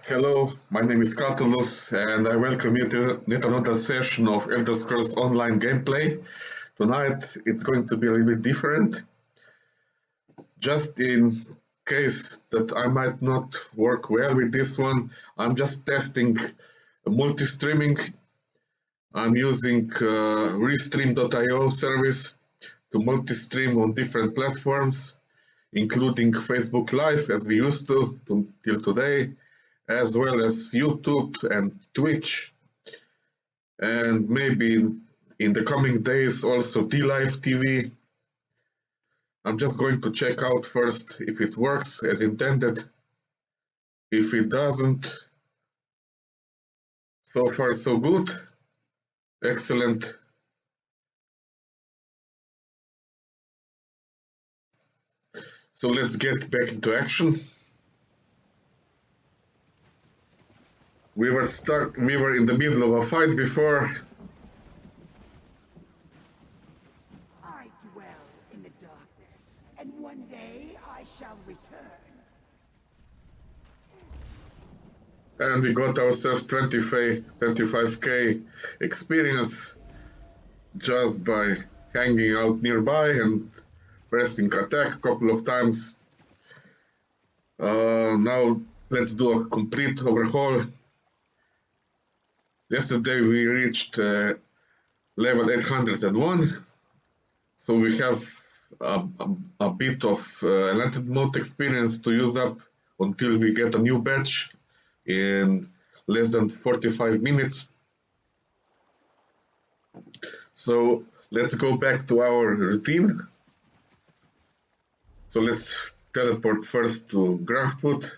Hello, my name is Catullus, and I welcome you to yet another session of Elder Scrolls Online gameplay. Tonight it's going to be a little bit different, just in case that I might not work well with this one. I'm just testing multi-streaming. I'm using Restream.io service to multi-stream on different platforms, including Facebook Live as we used to till today, as well as YouTube and Twitch, and maybe in the coming days also D-Live TV. I'm just going to check out first if it works as intended. If it doesn't, so far so good. Excellent. So let's get back into action. We were in the middle of a fight before. I dwell in the darkness, and one day I shall return. And we got ourselves 25k experience just by hanging out nearby and pressing attack a couple of times. Now let's do a complete overhaul. Yesterday we reached level 801, so we have a bit of Enchanted Mode experience to use up until we get a new batch in less than 45 minutes. So let's go back to our routine. So let's teleport first to Graftwood.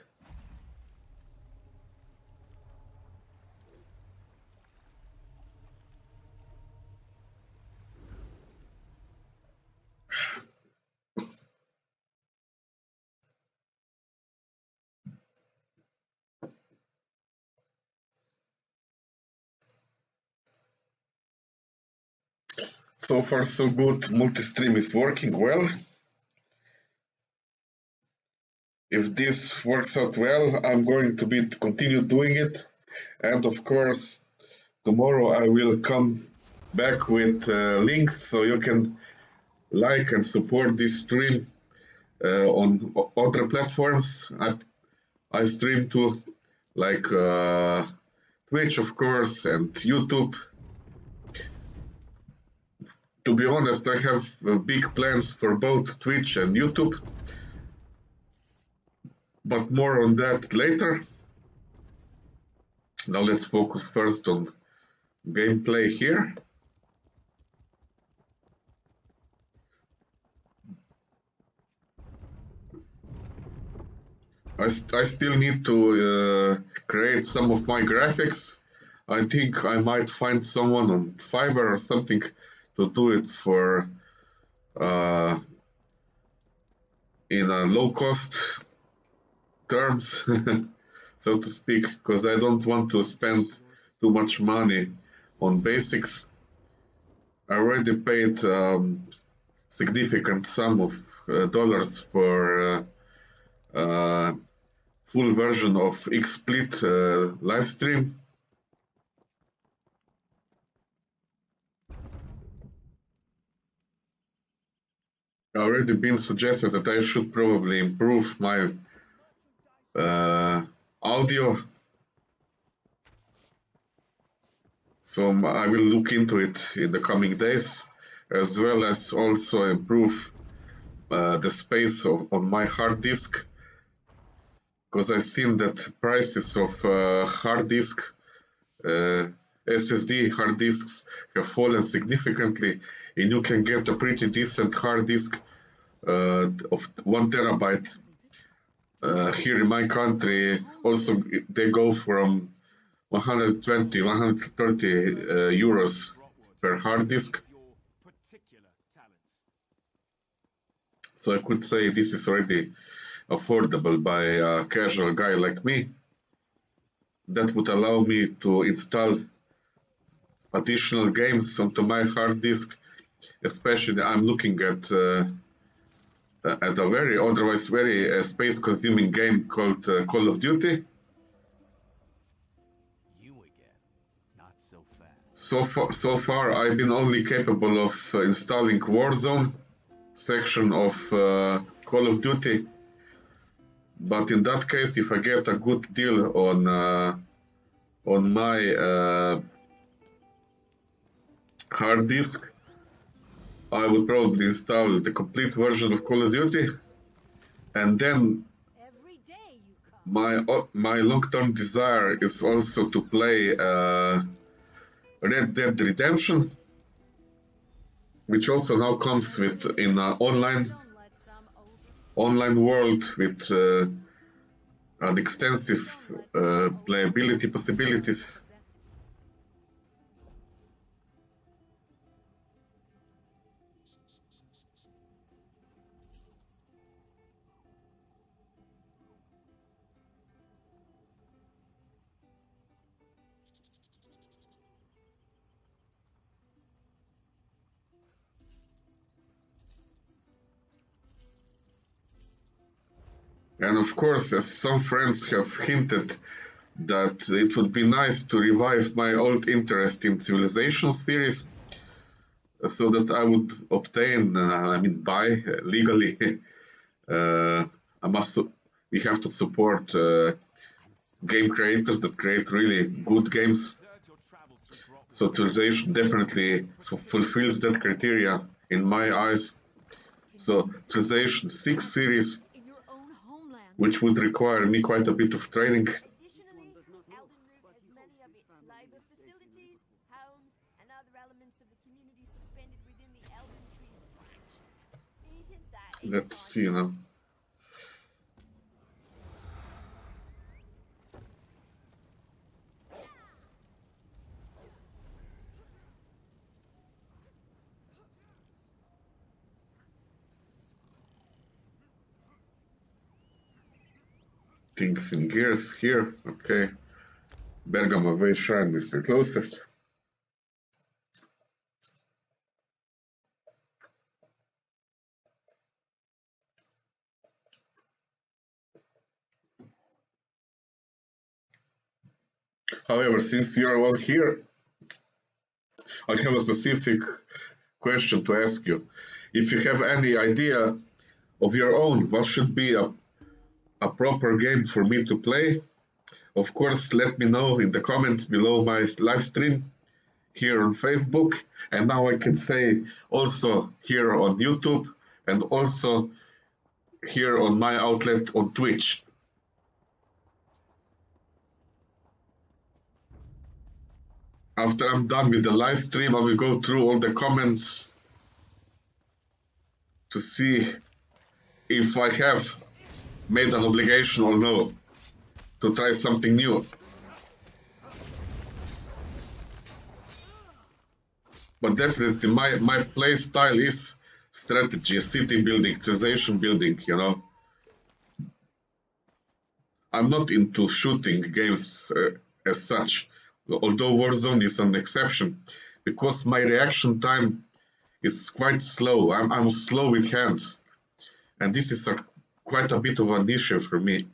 So far so good, multi-stream is working well. If this works out well, I'm going to continue doing it. And of course, tomorrow I will come back with links so you can like and support this stream on other platforms. I stream to, like Twitch, of course, and YouTube. To be honest, I have big plans for both Twitch and YouTube, but more on that later. Now let's focus first on gameplay here. I still need to create some of my graphics. I think I might find someone on Fiverr or something to do it for in a low cost terms, so to speak, because I don't want to spend too much money on basics. I already paid significant sum of dollars for full version of XSplit live stream. Already been suggested that I should probably improve my audio, so I will look into it in the coming days, as well as also improve the space on my hard disk, because I've seen that prices of hard disk SSD hard disks have fallen significantly, and you can get a pretty decent hard disk of 1 terabyte. Here in my country, also they go from 120, 130 euros per hard disk. So I could say this is already affordable by a casual guy like me. That would allow me to install additional games onto my hard disk. Especially, I'm looking at a otherwise very space-consuming game called Call of Duty. So far, I've been only capable of installing Warzone section of Call of Duty. But in that case, if I get a good deal on my hard disk, I would probably install the complete version of Call of Duty, and then my long-term desire is also to play Red Dead Redemption, which also now comes with in an online world with an extensive playability possibilities. And of course, as some friends have hinted, that it would be nice to revive my old interest in Civilization series, so that I would obtain, buy legally. uh, I must. We have to support game creators that create really good games. So Civilization definitely fulfills that criteria in my eyes. So Civilization 6 series, which would require me quite a bit of training. Let's see now. Things in gears here. Okay. Bergamo Way Shrine is the closest. However, since you are all here, I have a specific question to ask you. If you have any idea of your own, what should be a proper game for me to play, of course, let me know in the comments below my live stream here on Facebook. And now I can say also here on YouTube and also here on my outlet on Twitch. After I'm done with the live stream, I will go through all the comments to see if I have made an obligation or no to try something new. But definitely my play style is strategy, city building, civilization building, you know. I'm not into shooting games as such, although Warzone is an exception, because my reaction time is quite slow. I'm slow with hands, and this is quite a bit of an issue for me.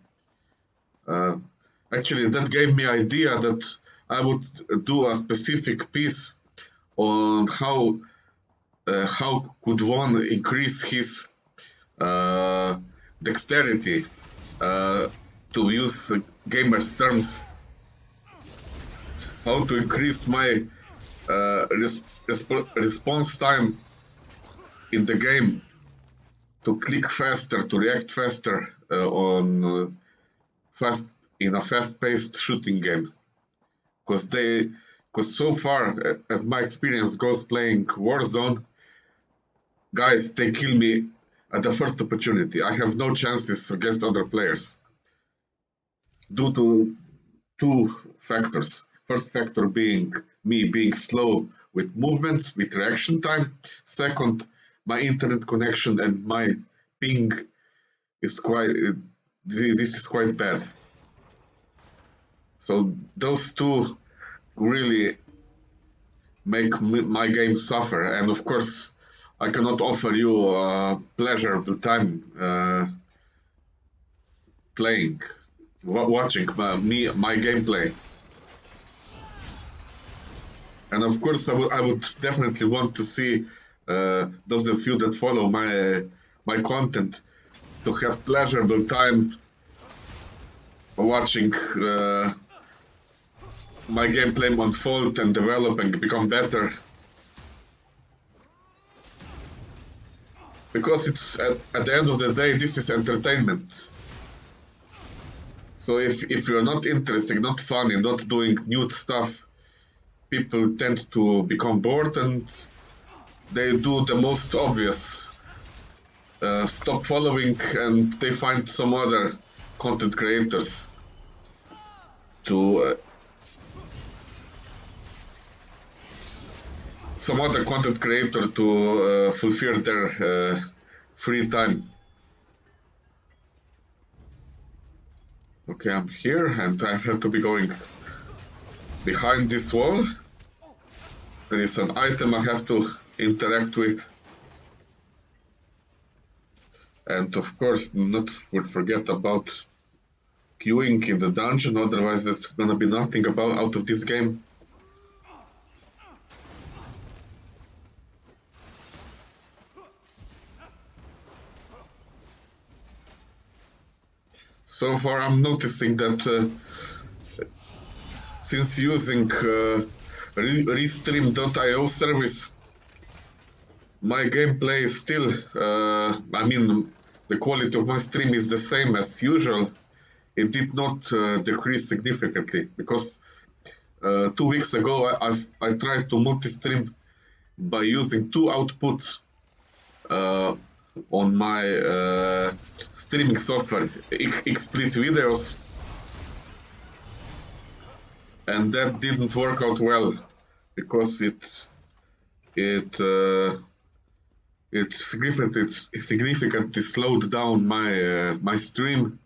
Actually, that gave me idea that I would do a specific piece on how could one increase his dexterity, to use gamers terms, how to increase my response time in the game, to click faster, to react faster on fast in a fast-paced shooting game. Because so far, as my experience goes playing Warzone, guys, they kill me at the first opportunity. I have no chances against other players due to two factors. First factor being me being slow with movements, with reaction time. Second, my internet connection and my ping is this is quite bad. So those two really make my game suffer, and of course I cannot offer you a pleasurable time playing, watching my gameplay. And of course, I would definitely want to see those of you that follow my content to have pleasurable time watching my gameplay unfold and develop and become better. Because it's at the end of the day, this is entertainment. So if you're not interesting, not funny, not doing new stuff, people tend to become bored and they do the most obvious. Stop following and they find some other content creators to some other content creator to fulfill their free time. Okay, I'm here and I have to be going behind this wall. There is an item I have to interact with. And of course, not forget about queuing in the dungeon, otherwise there's gonna be nothing out of this game. So far I'm noticing that since using Restream.io service, my gameplay is still, I mean, the quality of my stream is the same as usual. It did not decrease significantly because 2 weeks ago I tried to multi-stream by using two outputs on my streaming software, XSplit Videos, and that didn't work out well because it significantly slowed down my stream,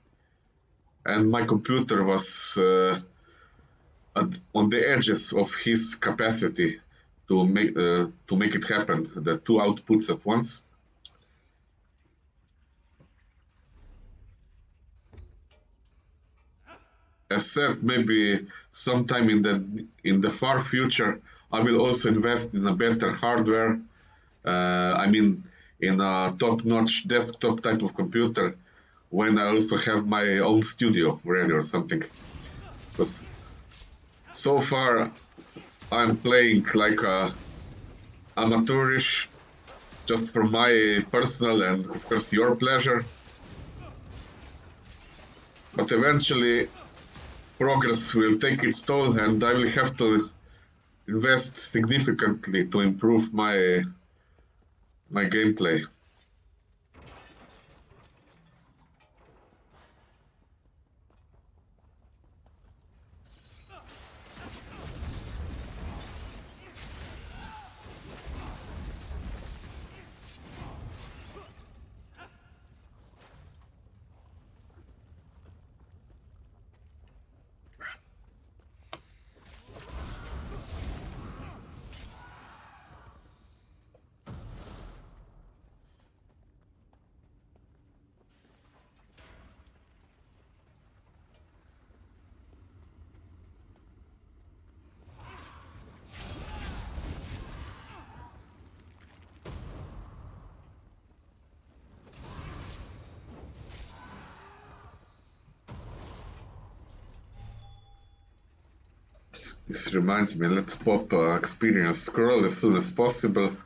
and my computer was on the edges of his capacity to make it happen. The two outputs at once. As said, maybe sometime in the far future, I will also invest in a better hardware. I mean, in a top-notch desktop type of computer when I also have my own studio ready or something. Because so far I'm playing like a amateurish, just for my personal and of course your pleasure. But eventually progress will take its toll and I will have to invest significantly to improve my gameplay. This reminds me, let's pop experience scroll as soon as possible.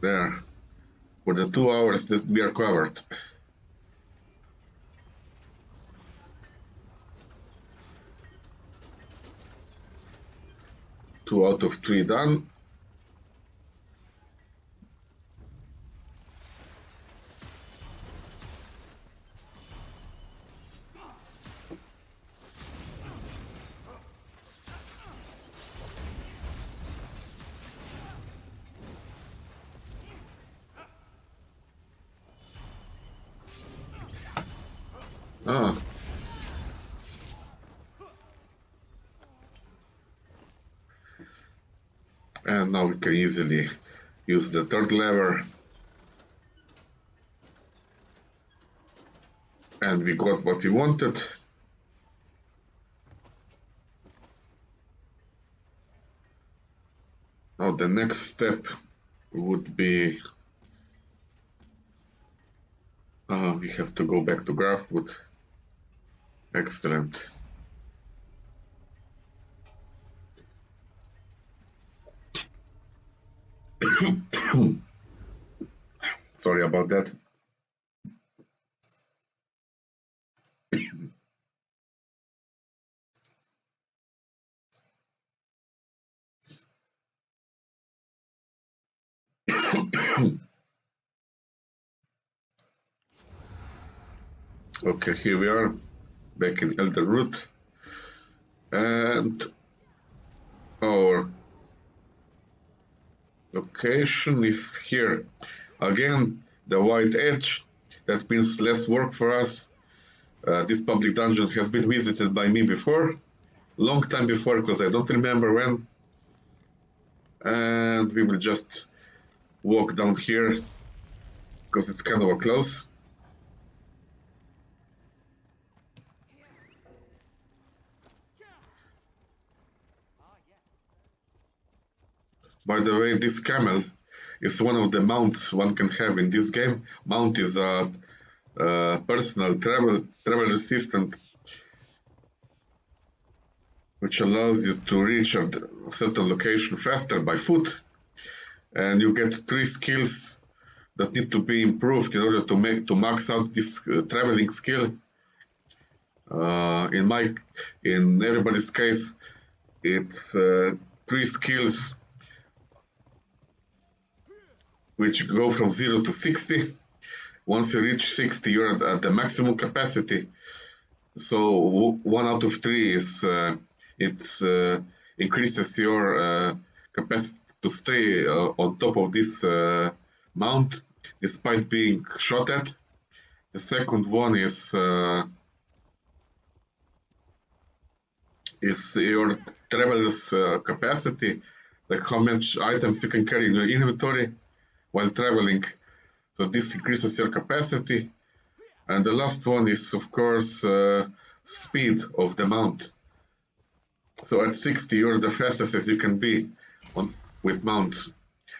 There, for the 2 hours that we are covered. 2 out of 3 done. Ah. And now we can easily use the third lever. And we got what we wanted. the next step would be we have to go back to Graftwood. Excellent. Sorry about that. Okay, here we are, back in Elder Root. And our location is here. Again, the white edge. That means less work for us. This public dungeon has been visited by me before. Long time before, because I don't remember when. And we will just walk down here, because it's kind of close. By the way, this camel is one of the mounts one can have in this game. Mount is a personal travel assistant, which allows you to reach a certain location faster by foot, and you get 3 skills that need to be improved in order to max out this traveling skill. In everybody's case, it's 3 skills which go from 0 to 60. Once you reach 60, you're at the maximum capacity. So 1 out of 3 is it increases your capacity to stay on top of this mount despite being shot at. The second one is your traveler's capacity, like how much items you can carry in your inventory while traveling. So this increases your capacity. And the last one is, of course, speed of the mount. So at 60, you're the fastest as you can be with mounts.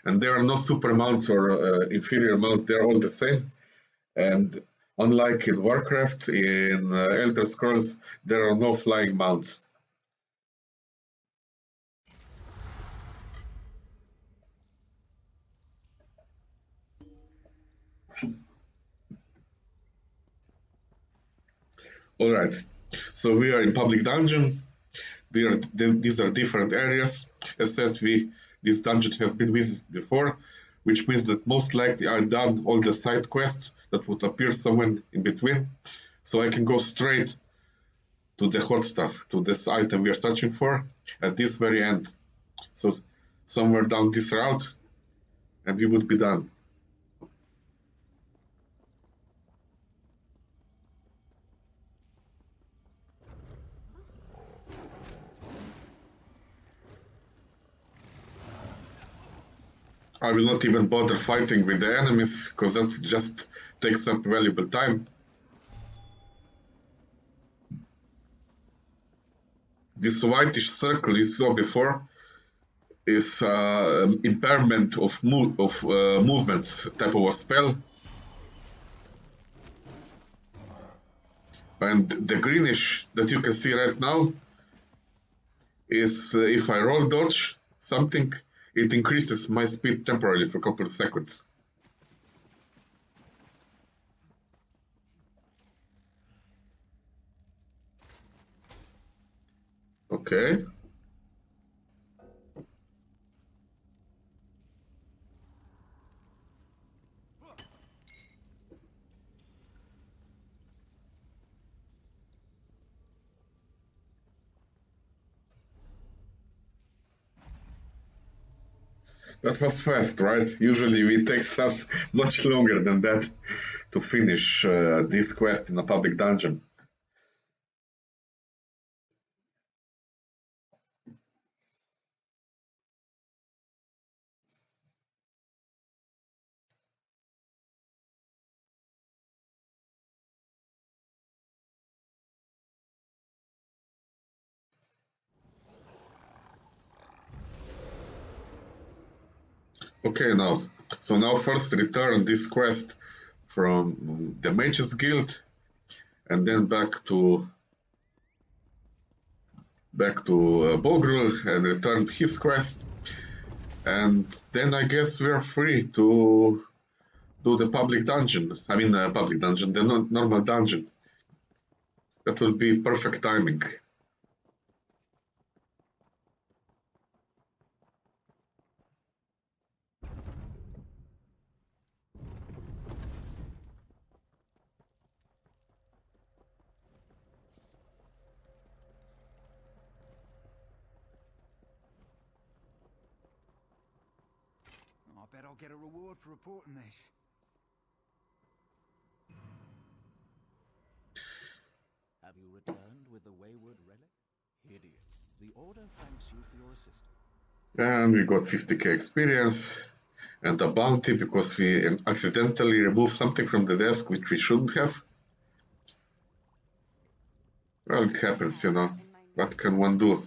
And there are no super mounts or inferior mounts, they're all the same. And unlike in Warcraft, in Elder Scrolls, there are no flying mounts. Alright, so we are in public dungeon. These are different areas. As said, this dungeon has been visited before, which means that most likely I've done all the side quests that would appear somewhere in between. So I can go straight to the hot stuff, to this item we are searching for at this very end. So somewhere down this route, and we would be done. I will not even bother fighting with the enemies, because that just takes up valuable time. This whitish circle you saw before is impairment of movements type of a spell. And the greenish that you can see right now is if I roll dodge something, it increases my speed temporarily for a couple of seconds. Okay. That was fast, right? Usually it takes us much longer than that to finish this quest in a public dungeon. Okay, now. So now first return this quest from the Mages Guild and then back to Bogrul and return his quest. And then I guess we are free to do the public dungeon. I mean, public dungeon, the normal dungeon. That will be perfect timing. I bet I'll get a reward for reporting this. Have you returned with the wayward relic? Idiot. The Order thanks you for your assistance. And we got 50k experience and a bounty because we accidentally removed something from the desk which we shouldn't have. Well, it happens, you know. What can one do?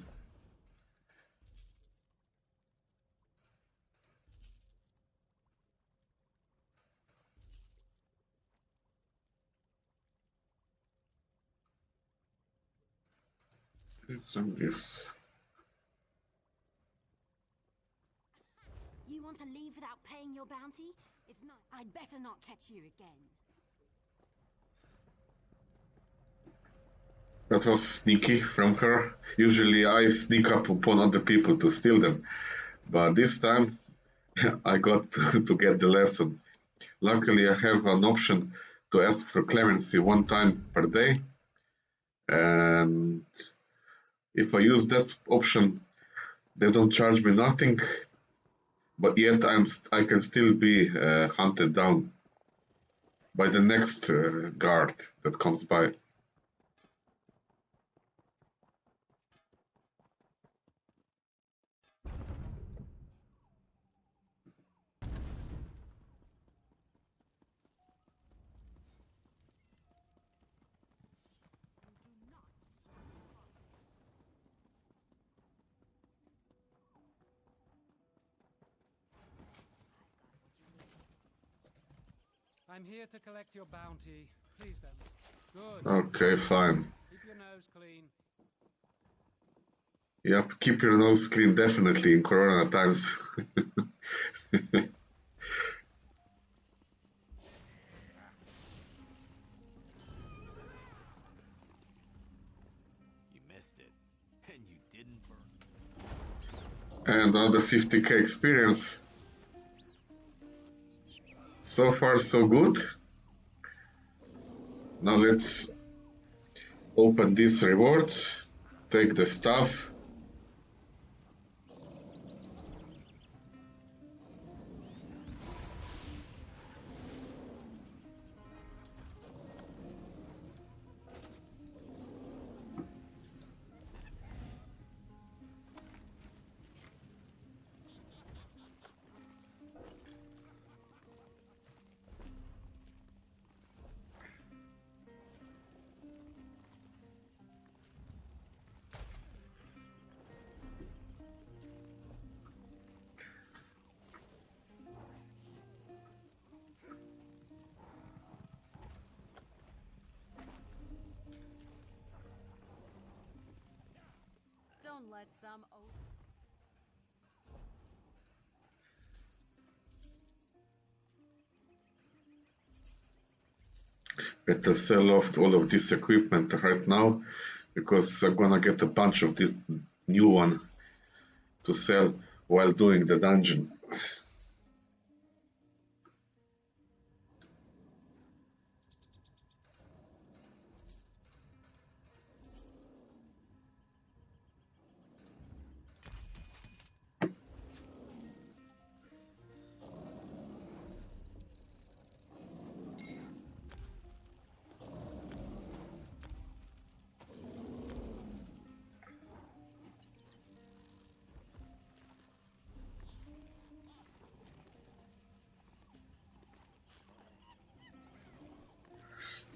This. You want to leave without paying your bounty? It's not. I'd better not catch you again. That was sneaky from her. Usually I sneak up upon other people to steal them. But this time I got to get the lesson. Luckily I have an option to ask for clemency one time per day. And if I use that option, they don't charge me nothing. But yet I can still be hunted down by the next guard that comes by. I'm here to collect your bounty. Please don't. Good. Okay, fine. Keep your nose clean. Yep, keep your nose clean definitely in Corona times. You missed it, and you didn't burn. And another 50k experience. So far, so good. Now let's open these rewards, take the stuff. Don't let some old... Better sell off all of this equipment right now because I'm gonna get a bunch of this new one to sell while doing the dungeon.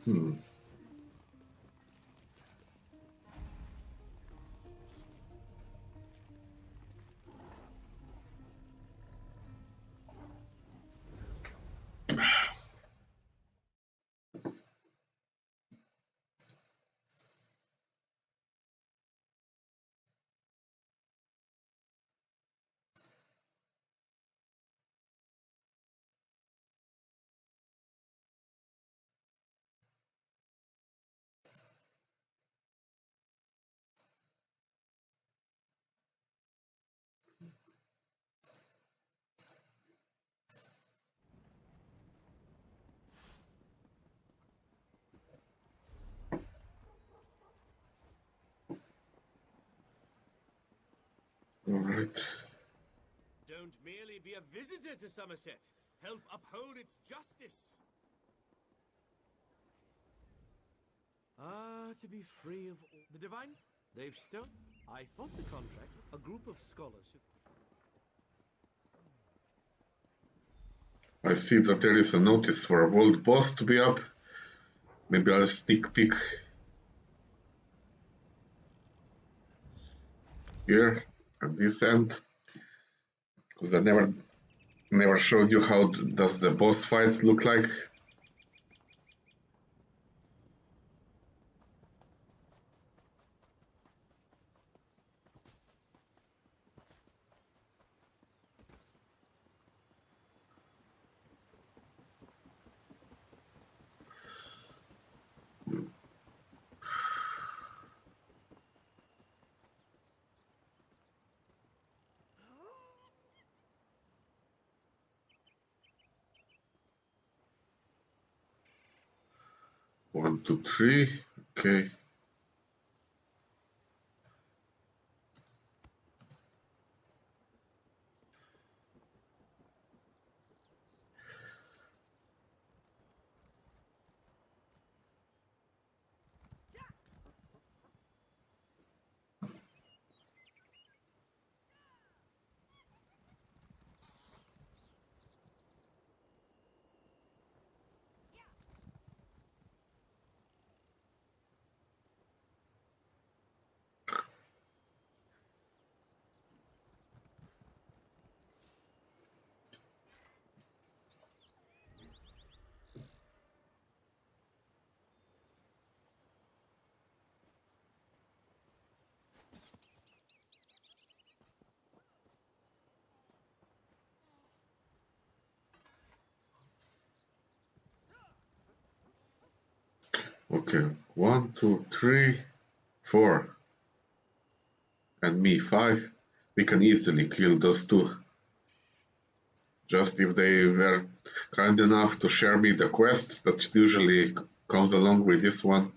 Hmm. Alright. Don't merely be a visitor to Somerset. Help uphold its justice. To be free of all... The Divine? They've stolen. I thought the contract was a group of scholars who... I see that there is a notice for a world boss to be up. Maybe I'll sneak peek here at this end, because I never showed you how does the boss fight look like. One, two, three. Okay. Okay. 1, 2, 3, 4. And me 5. We can easily kill those two. Just if they were kind enough to share me the quest that usually comes along with this one.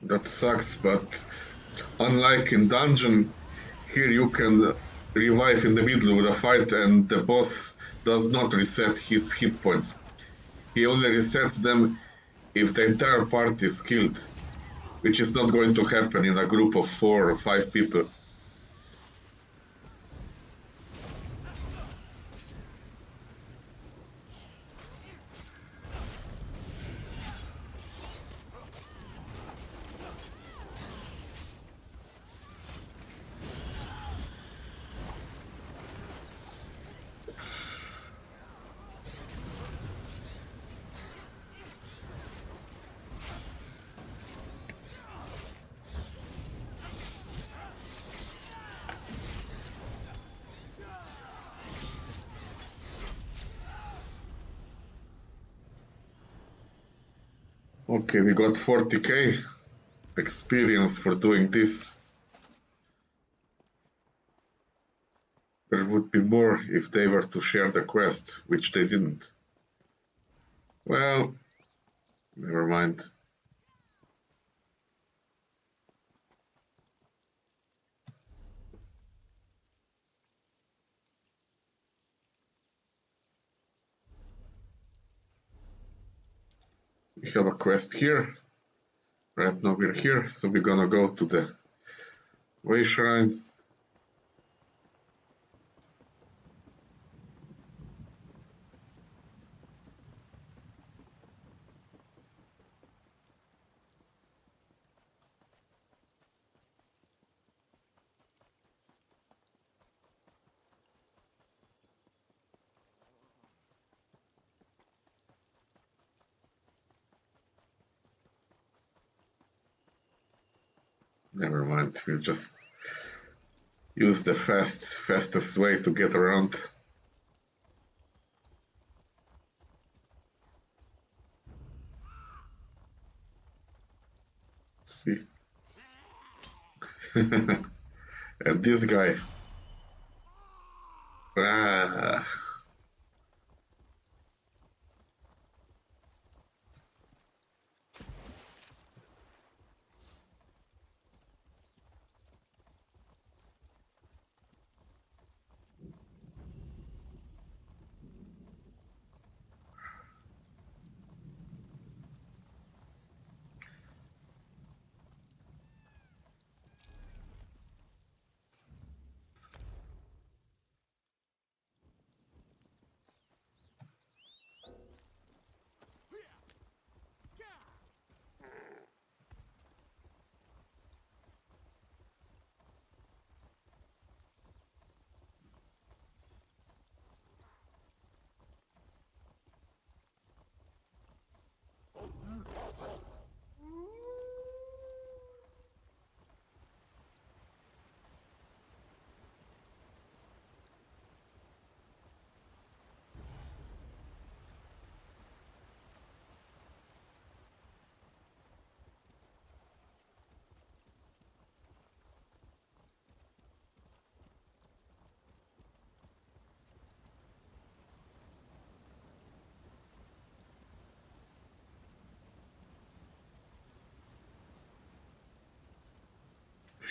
That sucks, but unlike in dungeon, here you can revive in the middle of the fight and the boss does not reset his hit points. He only resets them if the entire party is killed, which is not going to happen in a group of 4 or 5 people. Okay, we got 40k experience for doing this. There would be more if they were to share the quest, which they didn't. Well, never mind. We have a quest here. Right now we're here, so we're gonna go to the Way Shrine. Never mind, we'll just use the fastest way to get around. See? And this guy. Ah.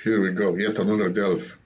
Here we go, yet another delve.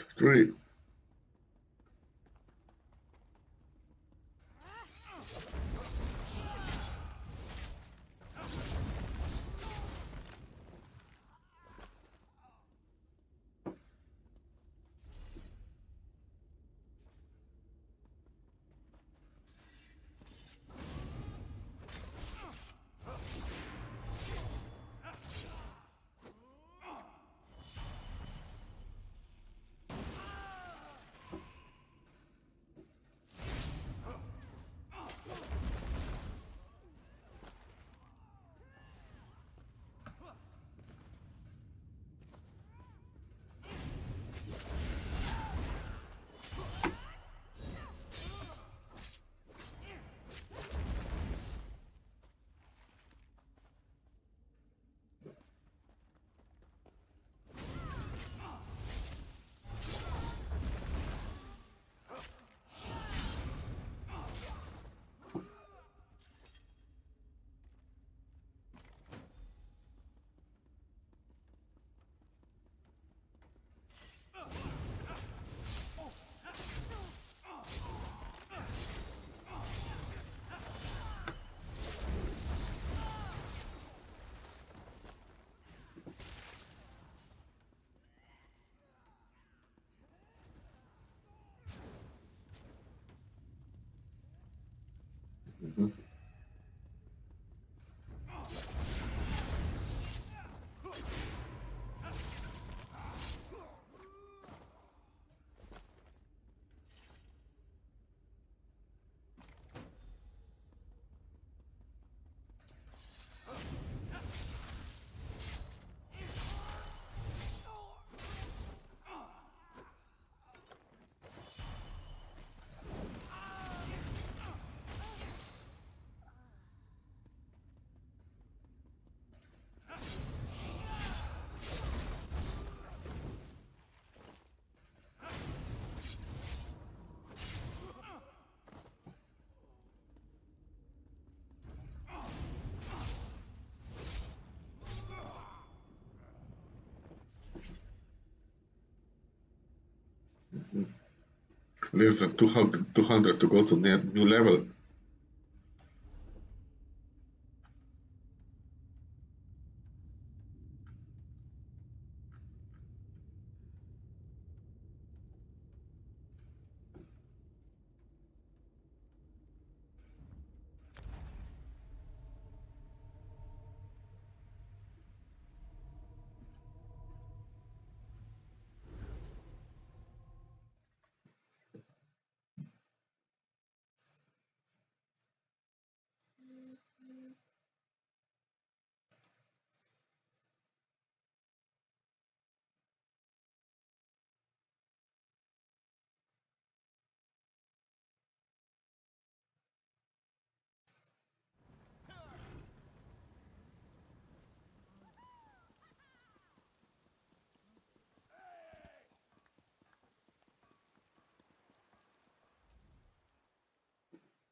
Chapter 3. Mhm. Less than 200 to go to new level.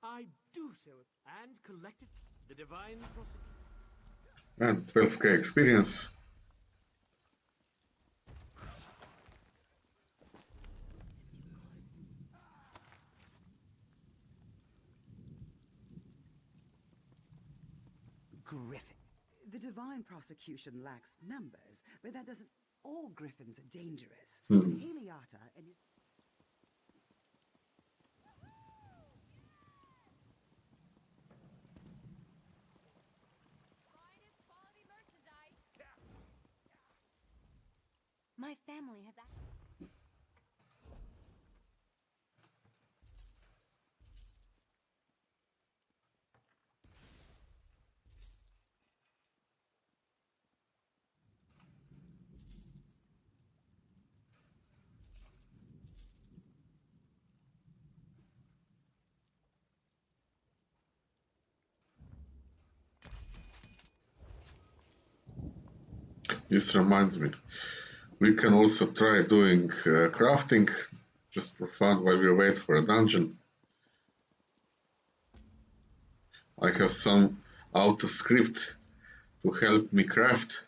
I do so and collected the divine prosecution. And 12k experience. Griffin. The divine prosecution lacks numbers, but that doesn't. All griffins are dangerous. Heliata and his. My family has This reminds me, we can also try doing crafting just for fun while we wait for a dungeon. I have some auto script to help me craft.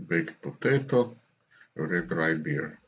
baked potato, red rye beer.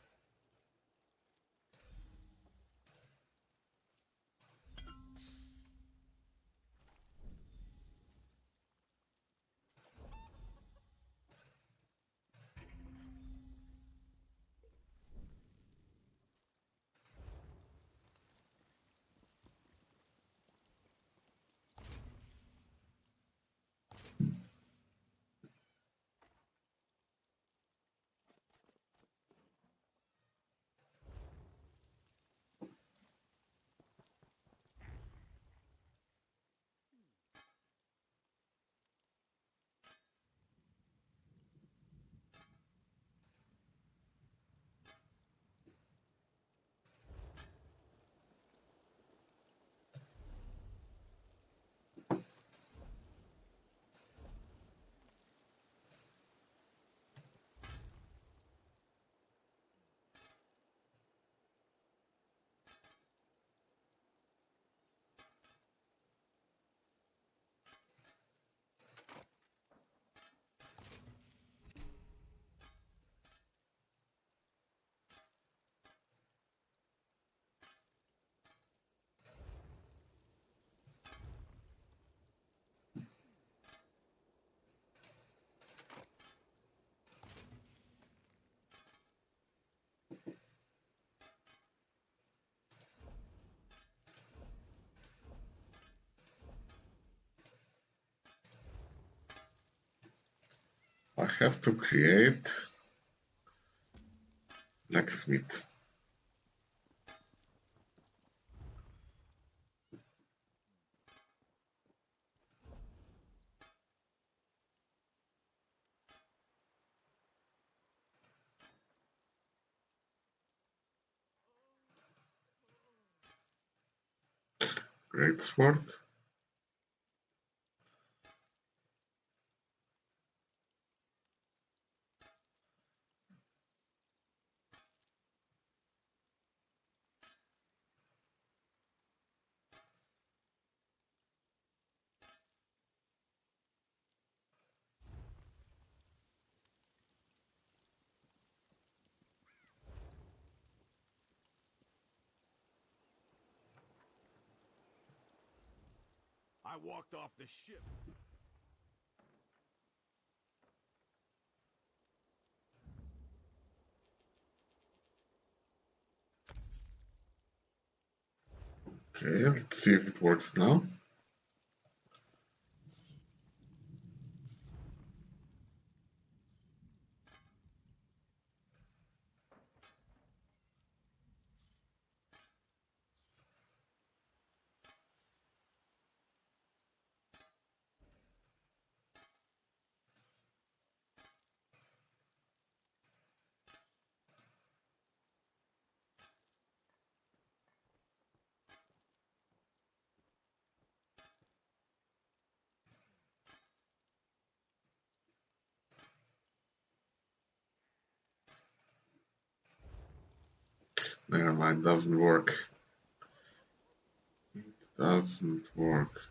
I have to create blacksmith. Great sword. I walked off the ship. Okay, let's see if it works now. Never mind, doesn't work. It doesn't work.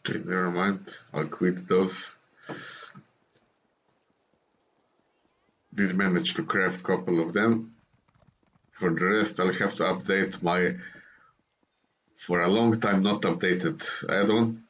Okay, never mind. I'll quit those. Did manage to craft a couple of them. For the rest, I'll have to update my, for a long time not updated add-on.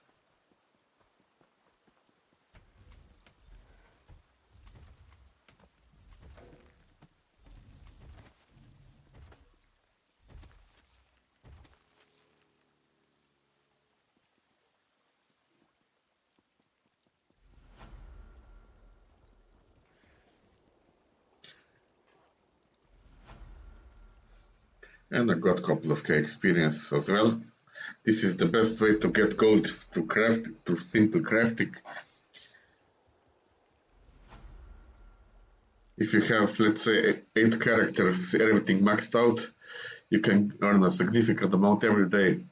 And I got a couple of K experience as well. This is the best way to get gold to craft, to simple crafting. If you have, let's say, 8 characters, everything maxed out, you can earn a significant amount every day.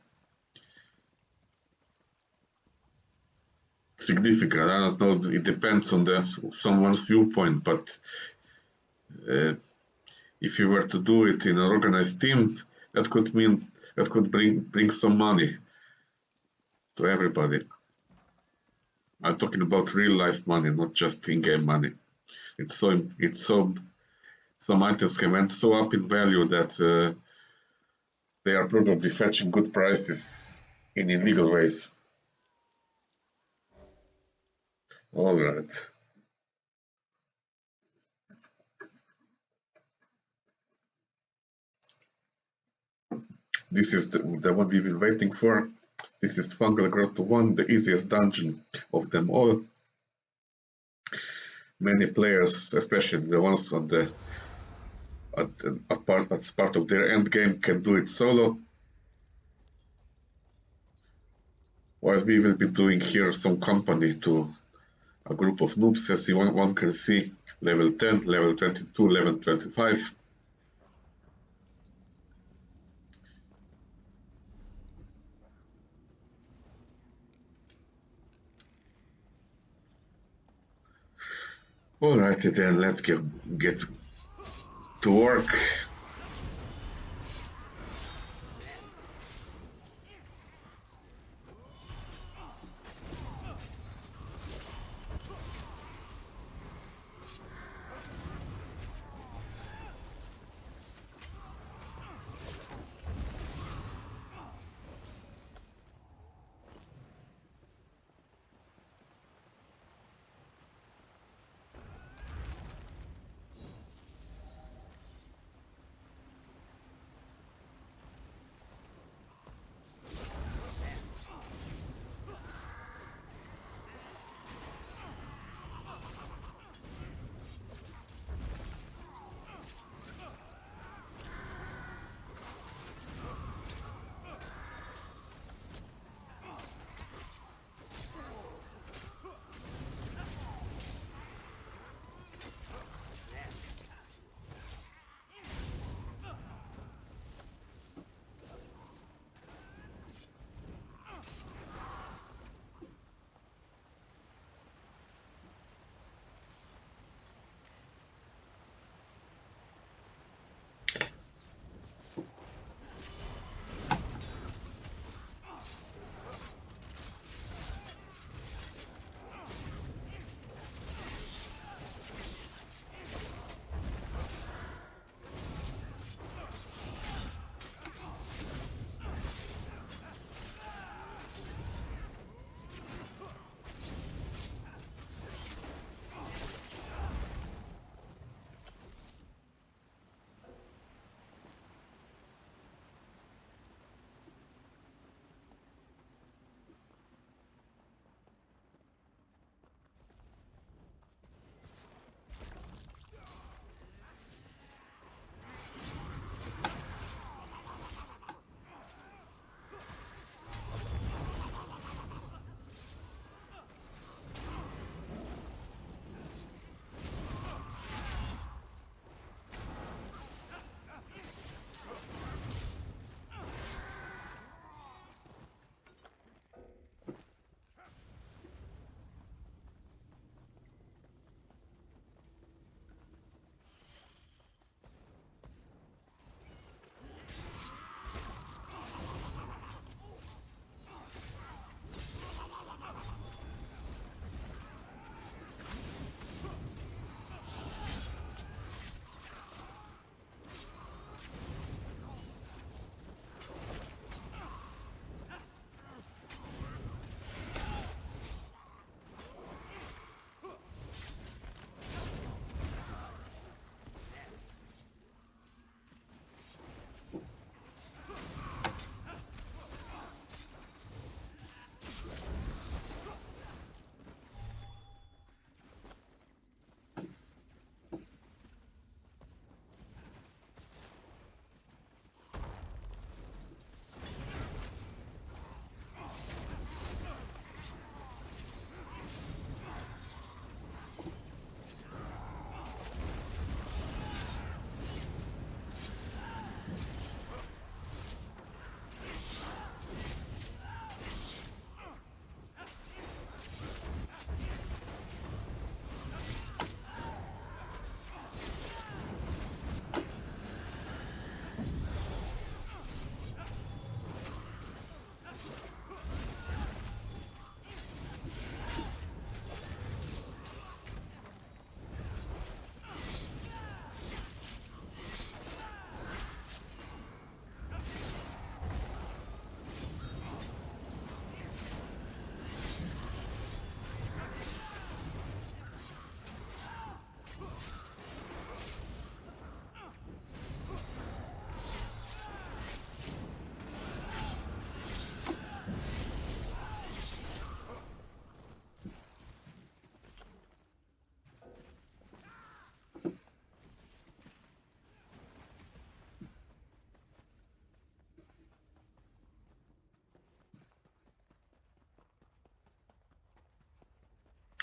Significant, I don't know, it depends on someone's viewpoint, but if you were to do it in an organized team, that could bring some money to everybody. I'm talking about real life money, not just in-game money. Some items can went so up in value that they are probably fetching good prices in illegal ways. All right. This is the one we've been waiting for. This is Fungal Grotto 1, the easiest dungeon of them all. Many players, especially the ones on the as part of their end game, can do it solo. While we will be doing here some company to a group of noobs, as one can see, level 10, level 22, level 25. Alrighty then, let's get to work.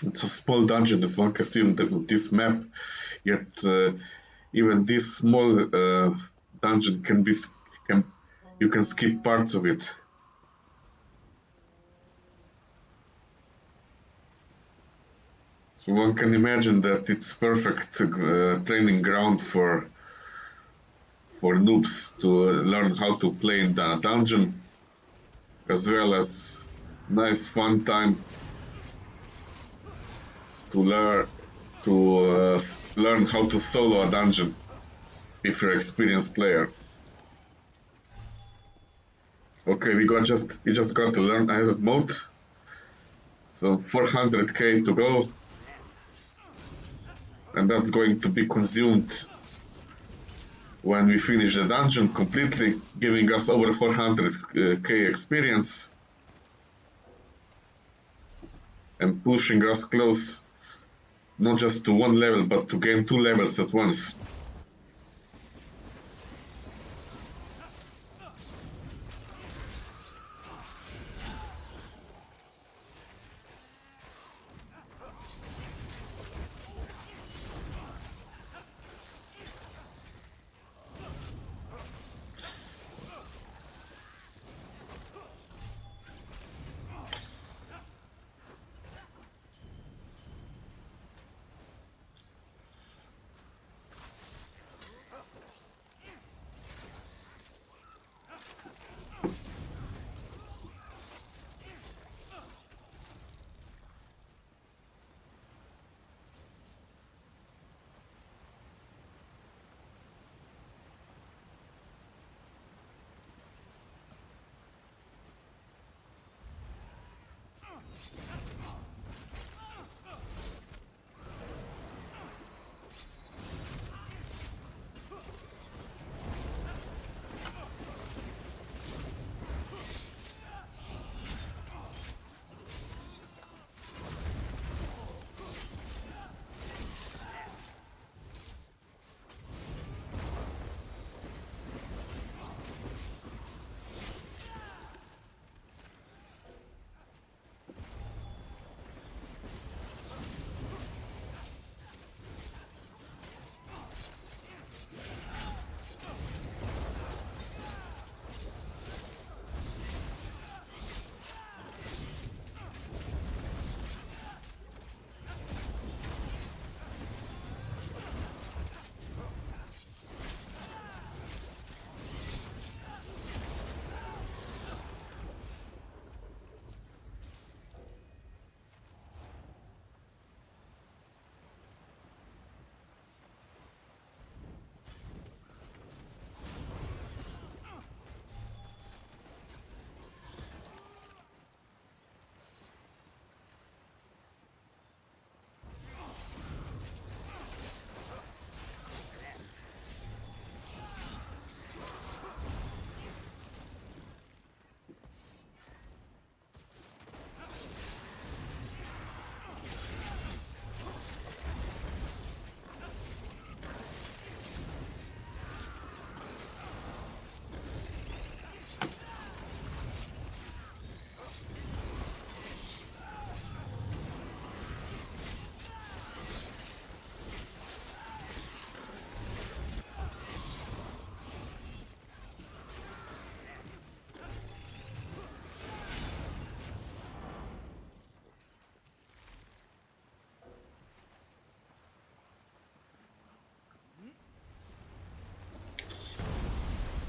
It's a small dungeon, as one can see on this map. Yet even this small dungeon you can skip parts of it. So one can imagine that it's perfect training ground for noobs to learn how to play in the dungeon, as well as nice fun time to learn how to solo a dungeon if you're an experienced player. Okay, we just got to learn added mode. So 400k to go, and that's going to be consumed when we finish the dungeon completely, giving us over 400k experience and pushing us close not just to one level but to gain 2 levels at once.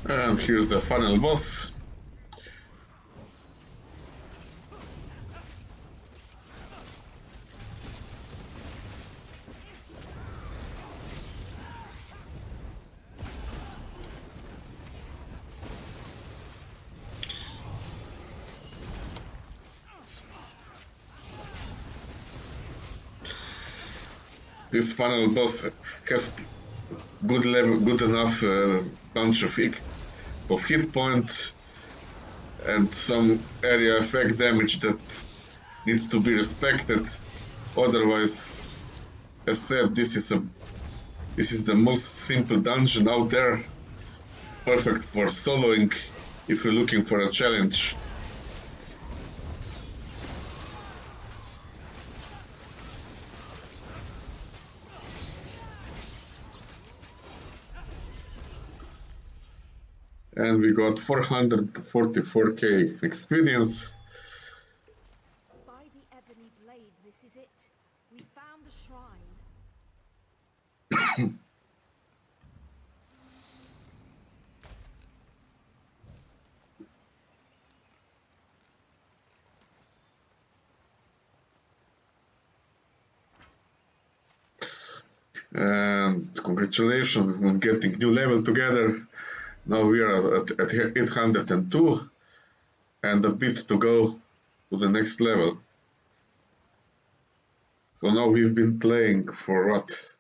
And here's the final boss. This final boss has good enough bunch of hit points and some area effect damage that needs to be respected. Otherwise, as said, this is the most simple dungeon out there, perfect for soloing if you're looking for a challenge. And we got 444k experience. By the ebony blade, this is it. We found the shrine. And congratulations on getting new level together. Now we are at 802 and a bit to go to the next level. So now we've been playing for what?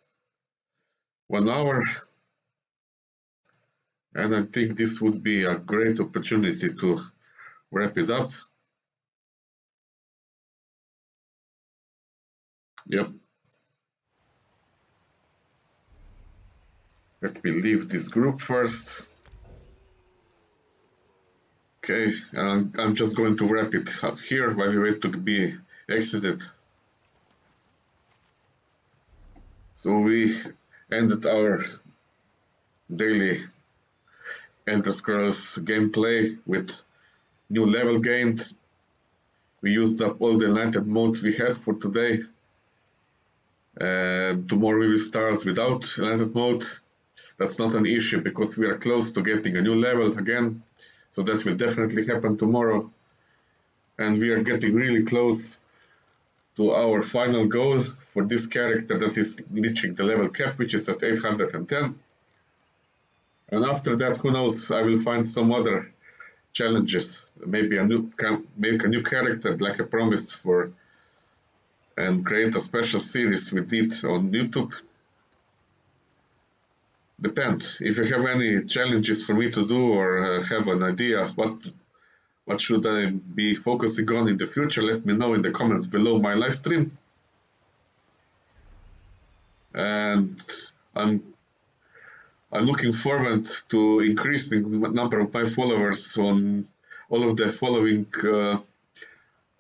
1 hour? And I think this would be a great opportunity to wrap it up. Yep. Let me leave this group first. Okay, and I'm just going to wrap it up here while we wait to be exited. So we ended our daily Elder Scrolls gameplay with new level gained. We used up all the enlightened modes we had for today. Tomorrow we will start without enlightened mode. That's not an issue because we are close to getting a new level again. So that will definitely happen tomorrow. And we are getting really close to our final goal for this character, that is reaching the level cap, which is at 810. And after that, who knows, I will find some other challenges. Maybe make a new character like I promised for, and create a special series with it on YouTube. Depends. If you have any challenges for me to do or have an idea what should I be focusing on in the future, let me know in the comments below my live stream. And I'm looking forward to increasing the number of my followers on all of the following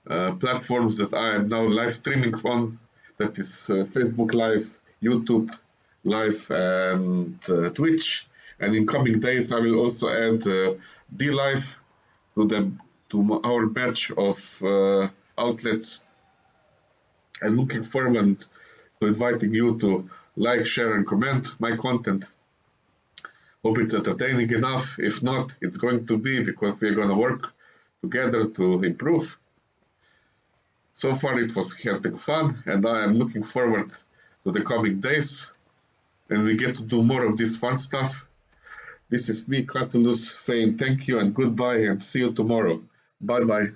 platforms that I am now live streaming on. That is Facebook Live, YouTube Live, and Twitch. And in coming days, I will also add D-Live to our batch of outlets. And looking forward to inviting you to like, share, and comment my content. Hope it's entertaining enough. If not, it's going to be, because we're going to work together to improve. So far it has been fun, and I am looking forward to the coming days when we get to do more of this fun stuff. This is me, Catullus, saying thank you and goodbye, and see you tomorrow. Bye bye.